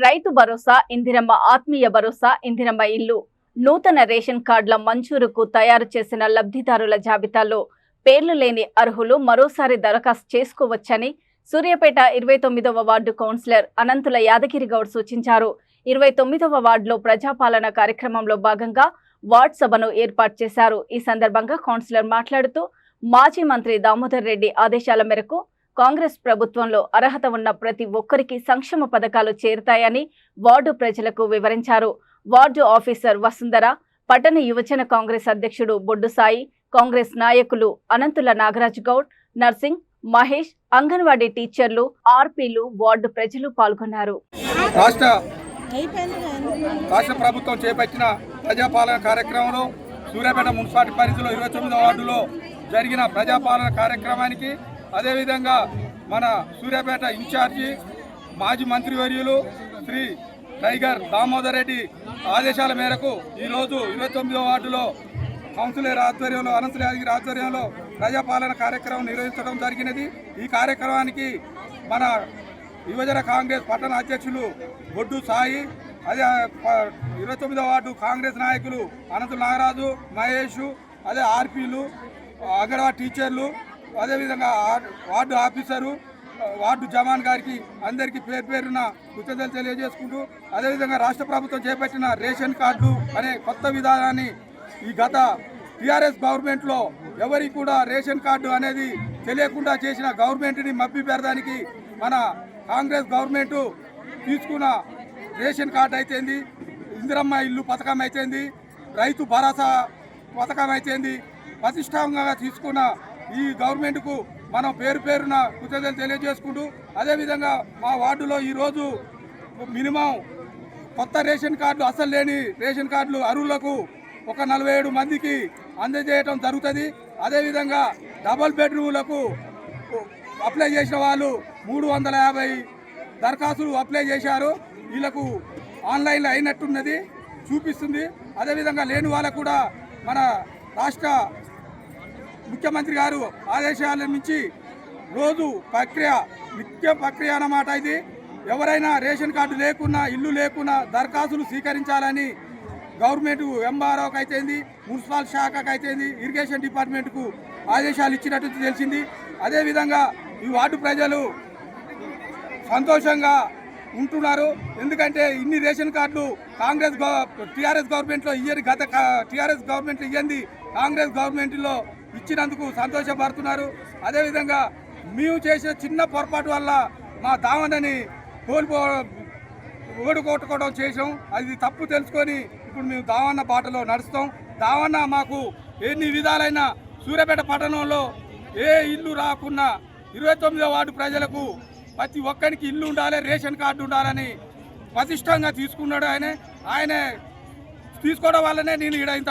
రైతు భరోసా, ఇందిరమ్మ ఆత్మీయ భరోసా, ఇందిరమ్మ ఇల్లు, నూతన రేషన్ కార్డుల మంజూరుకు తయారు చేసిన లబ్ధిదారుల జాబితాలో పేర్లు లేని అర్హులు మరోసారి దరఖాస్తు చేసుకోవచ్చని సూర్యాపేట 29వ వార్డు కౌన్సిలర్ అనంతుల యాదగిరి గౌడ్ సూచించారు. 29వ వార్డులో ప్రజాపాలన కార్యక్రమంలో భాగంగా వార్డ్ సభను ఏర్పాటు చేశారు. ఈ సందర్భంగా కౌన్సిలర్ మాట్లాడుతూ మాజీ మంత్రి దామోదర్ రెడ్డి ఆదేశాల మేరకు కాంగ్రెస్ ప్రభుత్వంలో అర్హత ఉన్న ప్రతి ఒక్కరికి సంక్షేమ పథకాలు చేరుతాయని వార్డు ప్రజలకు వివరించారు. వార్డు ఆఫీసర్ వసుంధర, పట్టణ యువజన కాంగ్రెస్ అధ్యక్షుడు బొడ్డు సాయి, కాంగ్రెస్ నాయకులు అనంతుల నాగరాజు గౌడ్, నర్సింగ్, మహేష్, అంగన్వాడీ టీచర్లు, ఆర్పీలు, వార్డు ప్రజలు పాల్గొన్నారు. రాష్ట్ర ప్రభుత్వం చేపట్టిన ప్రజాపాలన కార్యక్రమంలో సూర్యాపేట మున్సిపాలిటీ పరిధిలో 29వ వార్డులో జరిగిన ప్రజాపాలన కార్యక్రమానికి, అదేవిధంగా మన సూర్యాపేట ఇన్ఛార్జి మాజీ మంత్రివర్యులు శ్రీ టైగర్ దామోదర్ రెడ్డి ఆదేశాల మేరకు ఈరోజు 29వ వార్డులో కౌన్సిలర్ ఆధ్వర్యంలో, అనంతుల యాదగిరి ఆధ్వర్యంలో ప్రజాపాలన కార్యక్రమం నిర్వహించడం జరిగినది. ఈ కార్యక్రమానికి మన యువజన కాంగ్రెస్ పట్టణ అధ్యక్షులు బొడ్డు సాయి, అదే 29వ వార్డు కాంగ్రెస్ నాయకులు అనంతుల నాగరాజు, మహేష్, అదే ఆర్పీలు, అంగన్వాడీ టీచర్లు, అదేవిధంగా వార్డు ఆఫీసరు, వార్డు జవాన్ గారికి అందరికీ పేరు పేరున కృతజ్ఞతలు తెలియజేసుకుంటూ, అదేవిధంగా రాష్ట్ర ప్రభుత్వం చేపట్టిన రేషన్ కార్డు అనే కొత్త విధానాన్ని ఈ గత టీఆర్ఎస్ గవర్నమెంట్లో ఎవరికి కూడా రేషన్ కార్డు అనేది తెలియకుండా చేసిన గవర్నమెంట్ని మభ్యపెట్టడానికి మన కాంగ్రెస్ గవర్నమెంట్ తీసుకున్న రేషన్ కార్డు అయితేంది, ఇందిరమ్మ ఇల్లు పథకం అయితేంది, రైతు భరోసా పథకం అయితేంది, ప్రతిష్టాత్మకంగా తీసుకున్న ఈ గవర్నమెంట్కు మనం పేరు పేరున కృతజ్ఞతలు తెలియజేసుకుంటూ, అదేవిధంగా మా వార్డులో ఈరోజు మినిమం కొత్త రేషన్ కార్డులు, అసలు లేని రేషన్ కార్డులు అర్హులకు ఒక 47 మందికి అందజేయడం జరుగుతుంది. అదేవిధంగా డబల్ బెడ్రూమ్లకు అప్లై చేసిన వాళ్ళు 350 దరఖాస్తులు అప్లై చేశారు. వీళ్ళకు ఆన్లైన్లో అయినట్టున్నది చూపిస్తుంది. అదేవిధంగా లేని వాళ్ళకు కూడా మన రాష్ట్ర ముఖ్యమంత్రి గారు ఆదేశాల నుంచి రోజు నిత్య ప్రక్రియ అన్నమాట. ఇది ఎవరైనా రేషన్ కార్డు లేకున్నా, ఇల్లు లేకున్నా దరఖాస్తులు స్వీకరించాలని గవర్నమెంట్ ఎంఆర్ఓకి అయితేంది, మున్సిపల్ శాఖకు అయితేంది, ఇరిగేషన్ డిపార్ట్మెంట్కు ఆదేశాలు ఇచ్చినట్టు తెలిసింది. అదేవిధంగా ఈ వార్డు ప్రజలు సంతోషంగా ఉంటున్నారు. ఎందుకంటే ఇన్ని రేషన్ కార్డులు టీఆర్ఎస్ గవర్నమెంట్లో ఇయ్యని, గత టీఆర్ఎస్ గవర్నమెంట్లో ఇయ్యంది కాంగ్రెస్ గవర్నమెంట్లో ఇచ్చినందుకు సంతోషపడుతున్నారు. అదేవిధంగా మేము చేసిన చిన్న పొరపాటు వల్ల మా దావనని ఓడుకొట్టుకోవడం చేసాం. అది తప్పు తెలుసుకొని ఇప్పుడు మేము దావన్న బాటలో నడుస్తాం. దావన్న మాకు ఎన్ని విధాలైన సూర్యాపేట పట్టణంలో ఏ ఇల్లు రాకున్నా 29వ వార్డు ప్రజలకు ప్రతి ఒక్కరికి ఇల్లు ఉండాలి, రేషన్ కార్డు ఉండాలని ప్రతిష్టంగా తీసుకున్నాడు. ఆయన తీసుకోవడం వల్లనే నేను ఇక్కడ ఇంత